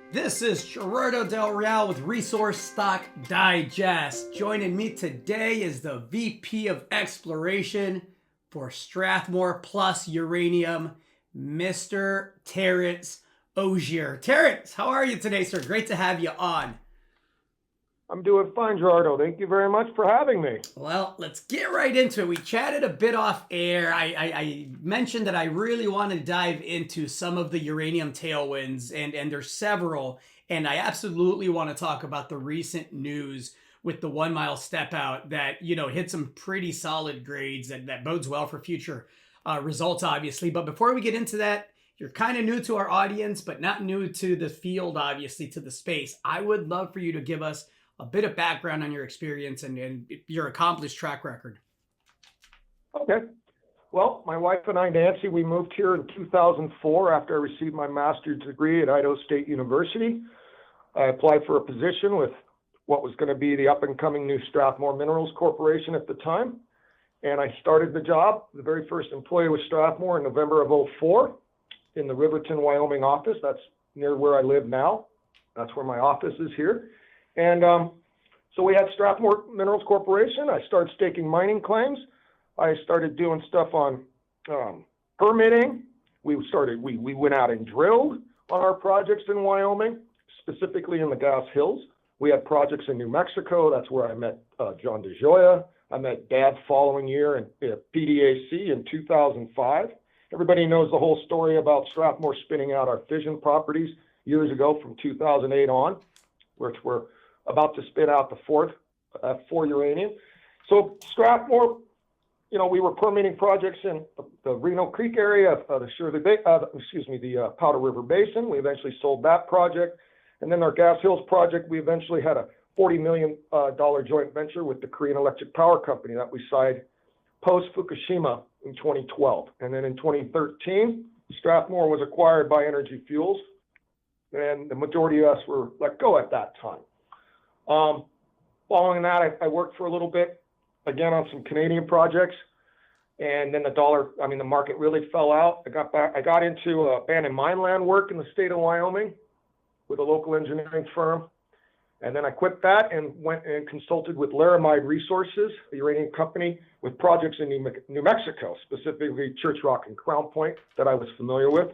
This is Gerardo Del Real with Resource Stock Digest. Joining me today is the VP of Exploration for Strathmore plus Uranium, Mr. Terrence Osier. Terrence, how are you today, sir? Great to have you on. I'm doing fine, Gerardo. Thank you very much for having me. Well, let's get right into it. We chatted a bit off air. I mentioned that I really want to dive into some of the uranium tailwinds, and there's several. And I absolutely want to talk about the recent news with the 1 mile step out that, hit some pretty solid grades that bodes well for future results, obviously. But before we get into that, you're kind of new to our audience, but not new to the field, obviously, to the space. I would love for you to give us a bit of background on your experience and your accomplished track record. Okay. Well, my wife and I, Nancy, we moved here in 2004 after I received my master's degree at Idaho State University. I applied for a position with what was going to be the up-and-coming new Strathmore Minerals Corporation at the time. And I started the job, the very first employee was Strathmore in November of '04 in the Riverton, Wyoming office. That's near where I live now. That's where my office is here. And so we had Strathmore Minerals Corporation. I started staking mining claims. I started doing stuff on permitting. We went out and drilled on our projects in Wyoming, specifically in the Gas Hills. We had projects in New Mexico. That's where I met John DeJoya. I met Dad following year in PDAC in 2005. Everybody knows the whole story about Strathmore spinning out our fission properties years ago from 2008 on, which we're about to spin out the fourth for uranium. So Strathmore, we were permitting projects in the Reno Creek area, the Powder River Basin. We eventually sold that project. And then our Gas Hills project, we eventually had a $40 million joint venture with the Korean Electric Power Company that we signed post-Fukushima in 2012. And then in 2013, Strathmore was acquired by Energy Fuels, and the majority of us were let go at that time. Following that, I worked for a little bit, again, on some Canadian projects. And then the market really fell out. I got into abandoned mine land work in the state of Wyoming with a local engineering firm. And then I quit that and went and consulted with Laramide Resources, a uranium company, with projects in New Mexico, specifically Church Rock and Crown Point that I was familiar with.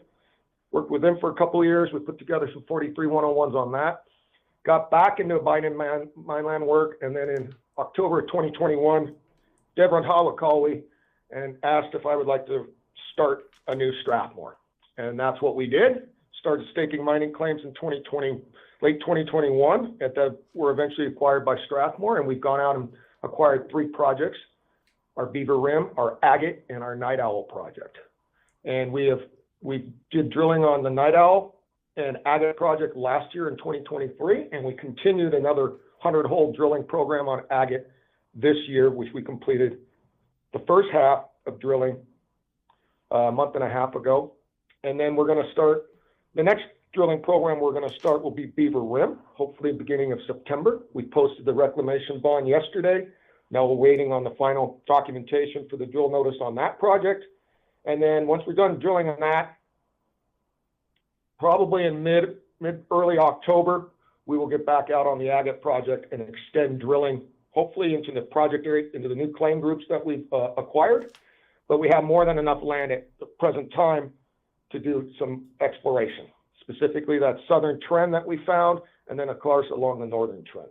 Worked with them for a couple of years. We put together some 43-101s on that. Got back into abandoned mine land work, and then in October of 2021, Deborah and Hawa called me and asked if I would like to start a new Strathmore. And that's what we did. Started staking mining claims in late 2021 that were eventually acquired by Strathmore, and we've gone out and acquired 3 projects, our Beaver Rim, our Agate, and our Night Owl project. And we did drilling on the Night Owl and Agate project last year in 2023, and we continued another 100-hole drilling program on Agate this year, which we completed the first half of drilling a month and a half ago. And then we're going to start, the next drilling program we're going to start will be Beaver Rim, hopefully beginning of September. We posted the reclamation bond yesterday. Now we're waiting on the final documentation for the drill notice on that project. And then once we're done drilling on that, probably in early October, we will get back out on the Agate project and extend drilling, hopefully into the project area, into the new claim groups that we've acquired. But we have more than enough land at the present time to do some exploration, specifically that southern trend that we found, and then of course along the northern trend.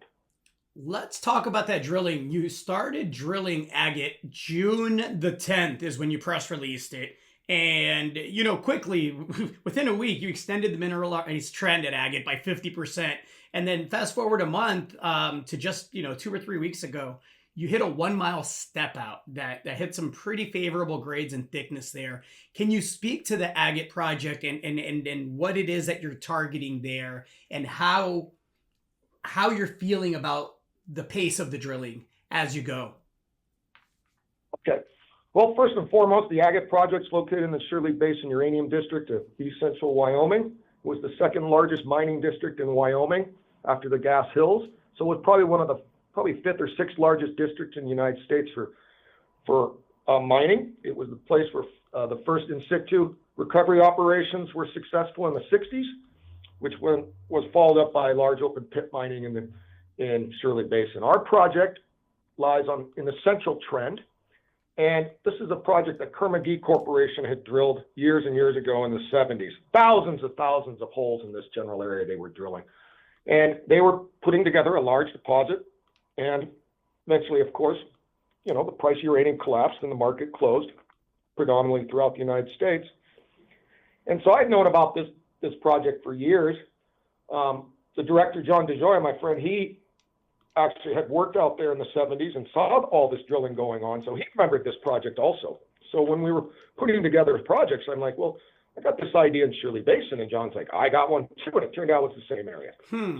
Let's talk about that drilling. You started drilling Agate June the 10th is when you press released it. And, quickly, within a week, you extended the mineralized trend at Agate by 50%. And then fast forward a month to just, 2 or 3 weeks ago, you hit a 1 mile step out that hit some pretty favorable grades and thickness there. Can you speak to the Agate project and what it is that you're targeting there and how you're feeling about the pace of the drilling as you go? Okay. Well, first and foremost, the Agate project is located in the Shirley Basin Uranium District of East Central Wyoming. It was the second largest mining district in Wyoming after the Gas Hills. So it was probably one of the fifth or sixth largest districts in the United States for mining. It was the place where the first in situ recovery operations were successful in the 60s. which was followed up by large open pit mining in Shirley Basin. Our project lies in the central trend, and this is a project that Kerr-McGee Corporation had drilled years and years ago in the 70s. Thousands of holes in this general area they were drilling. And they were putting together a large deposit, and eventually, of course, the price of uranium collapsed and the market closed, predominantly throughout the United States. And so I'd known about this project for years. The director, John DeJoy, my friend, he actually had worked out there in the 70s and saw all this drilling going on, so he remembered this project also. So when we were putting together projects, I'm like, well, I got this idea in Shirley Basin, and John's like, I got one too, and it turned out it was the same area.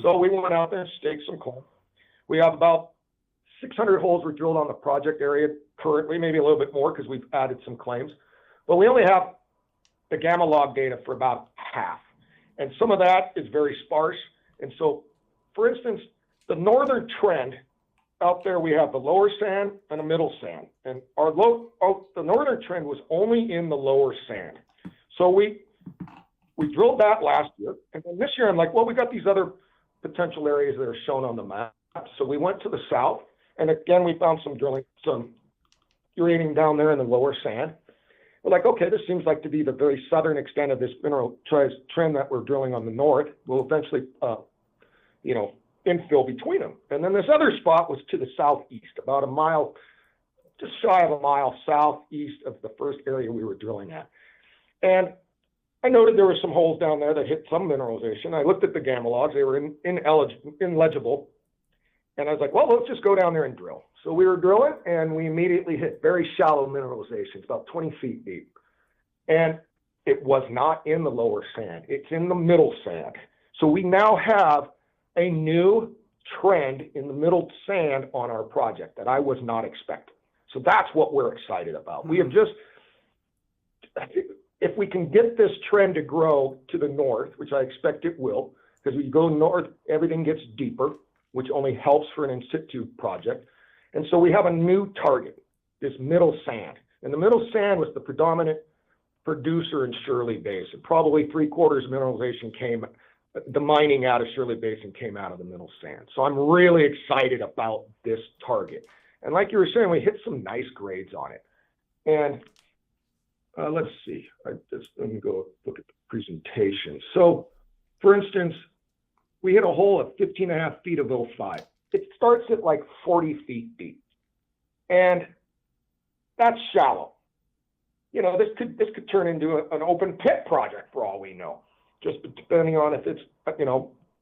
So we went out there and staked some claim. We have about 600 holes were drilled on the project area currently, maybe a little bit more because we've added some claims, but we only have the gamma log data for about half, and some of that is very sparse. And so, for instance, the northern trend out there, we have the lower sand and the middle sand, and the northern trend was only in the lower sand. So we drilled that last year, and then this year I'm like, well, we got these other potential areas that are shown on the map. So we went to the south, and again we found some uranium down there in the lower sand. We're like, okay, this seems like to be the very southern extent of this mineral trend that we're drilling on the north. We'll eventually, infill between them. And then this other spot was to the southeast, about a mile, just shy of a mile southeast of the first area we were drilling at. And I noted there were some holes down there that hit some mineralization. I looked at the gamma logs; they were illegible. And I was like, well, let's just go down there and drill. So we were drilling, and we immediately hit very shallow mineralization, about 20 feet deep. And it was not in the lower sand. It's in the middle sand. So we now have a new trend in the middle sand on our project that I was not expecting. So that's what we're excited about. We have if we can get this trend to grow to the north, which I expect it will, because we go north, everything gets deeper, which only helps for an in situ project. And so we have a new target, this middle sand. And the middle sand was the predominant producer in Shirley Basin. Probably 3/4 mineralization the mining out of Shirley Basin came out of the middle sand. So I'm really excited about this target. And like you were saying, we hit some nice grades on it. And let's see, let me go look at the presentation. So for instance, we hit a hole at 15.5 feet of 05. It starts at like 40 feet deep. And that's shallow. This could turn into an open pit project for all we know, just depending on if it's,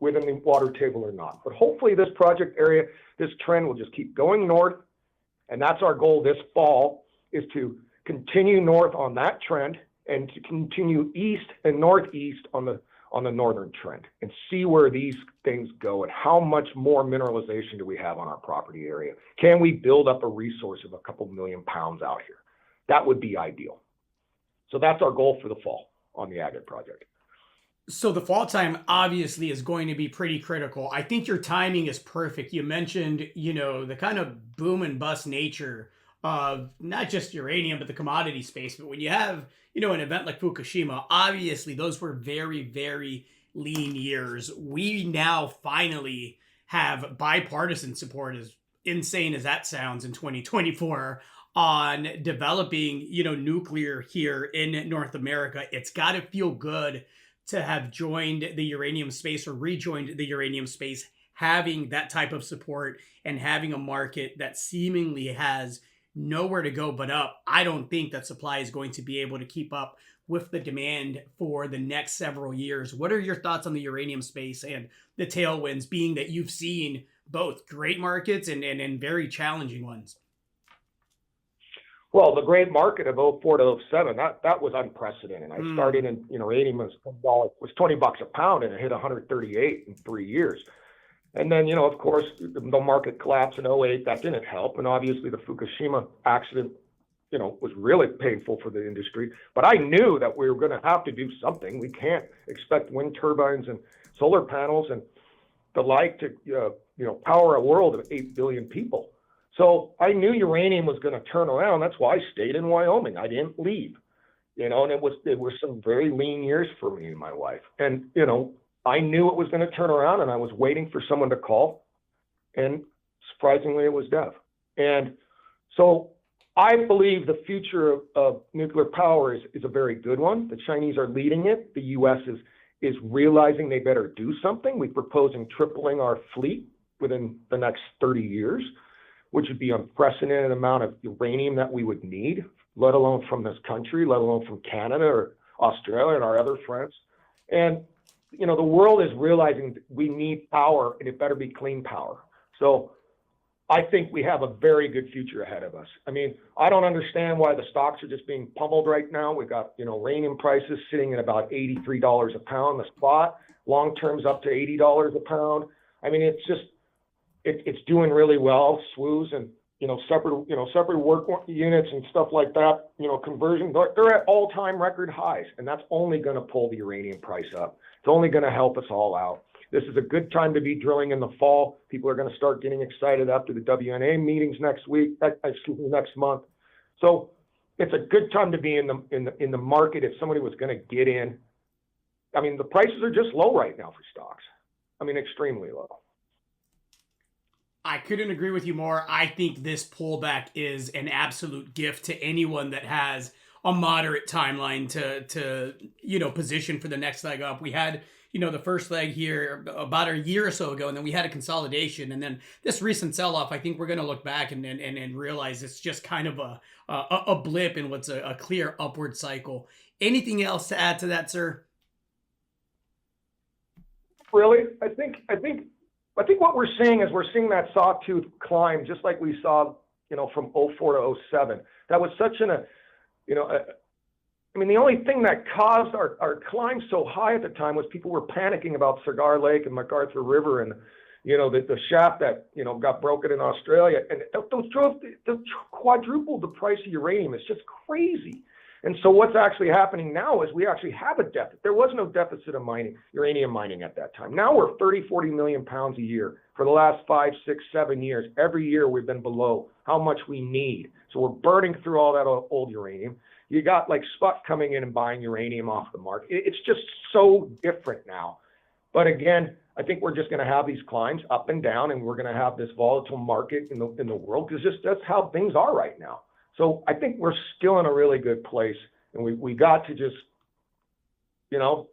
within the water table or not. But hopefully this project area, this trend will just keep going north. And that's our goal this fall, is to continue north on that trend and to continue east and northeast on the northern trend and see where these things go and how much more mineralization do we have on our property area. Can we build up a resource of a couple million pounds out here? That would be ideal. So that's our goal for the fall on the agate project. So the fall time obviously is going to be pretty critical. I think your timing is perfect. You mentioned, the kind of boom and bust nature of not just uranium, but the commodity space. But when you have, an event like Fukushima, obviously those were very, very lean years. We now finally have bipartisan support, as insane as that sounds, in 2024 on developing, nuclear here in North America. It's got to feel good to have joined the uranium space or rejoined the uranium space, having that type of support and having a market that seemingly has nowhere to go but up. I don't think that supply is going to be able to keep up with the demand for the next several years. What are your thoughts on the uranium space and the tailwinds, being that you've seen both great markets and very challenging ones? Well, the great market of 04 to 07, that was unprecedented. I started in, uranium was $20 a pound, and it hit 138 in 3 years. And then, of course, the market collapsed in 08. That didn't help. And obviously the Fukushima accident, was really painful for the industry. But I knew that we were going to have to do something. We can't expect wind turbines and solar panels and the like to, power a world of 8 billion people. So I knew uranium was going to turn around. That's why I stayed in Wyoming. I didn't leave, and it was some very lean years for me and my wife. And, I knew it was going to turn around, and I was waiting for someone to call, and surprisingly, it was Dev. And so I believe the future of nuclear power is a very good one. The Chinese are leading it. The U.S. is realizing they better do something. We're proposing tripling our fleet within the next 30 years, which would be an unprecedented amount of uranium that we would need, let alone from this country, let alone from Canada or Australia and our other friends. And, you know, the world is realizing we need power, and it better be clean power. So I think we have a very good future ahead of us. I mean, I don't understand why the stocks are just being pummeled right now. We've got, you know, uranium prices sitting at about $83 a pound, the spot. Long term's up to $80 a pound. I mean, it's just, it's doing really well. SWUs and, you know, separate work units and stuff like that, you know, conversion, they're at all-time record highs, and that's only going to pull the uranium price up. It's only going to help us all out. This is a good time to be drilling in the fall. People are going to start getting excited after the WNA meetings next month. So it's a good time to be in the market if somebody was going to get in. I mean, the prices are just low right now for stocks. I mean, extremely low. I couldn't agree with you more. I think this pullback is an absolute gift to anyone that has a moderate timeline to you know, position for the next leg up. We had, you know, the first leg here about a year or so ago, and then we had a consolidation, and then this recent sell-off. I think we're going to look back and realize it's just kind of a blip in what's a clear upward cycle. Anything else to add to that, sir? Really, I think what we're seeing is we're seeing that sawtooth climb, just like we saw, you know, from 04 to 07. That was such I mean, the only thing that caused our climb so high at the time was people were panicking about Cigar Lake and MacArthur River and, you know, the shaft that, you know, got broken in Australia. And those quadrupled the price of uranium. It's just crazy. And so what's actually happening now is we actually have a deficit. There was no deficit of uranium mining at that time. Now we're 30, 40 million pounds a year. For the last 5, 6, 7 years, every year we've been below how much we need. So we're burning through all that old uranium. You got like Spuck coming in and buying uranium off the market. It's just so different now. But again, I think we're just going to have these climbs up and down, and we're going to have this volatile market in the world, because that's how things are right now. So I think we're still in a really good place, and we got to just, you know,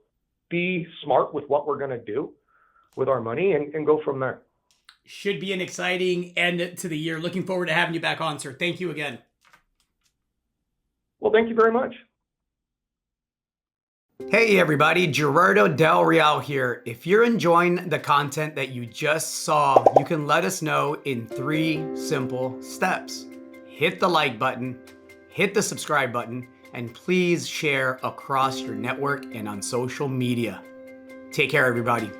be smart with what we're going to do with our money and go from there. Should be an exciting end to the year. Looking forward to having you back on, sir. Thank you again. Well, thank you very much. Hey everybody, Gerardo Del Real here. If you're enjoying the content that you just saw, you can let us know in 3 simple steps. Hit the like button, hit the subscribe button, and please share across your network and on social media. Take care, everybody.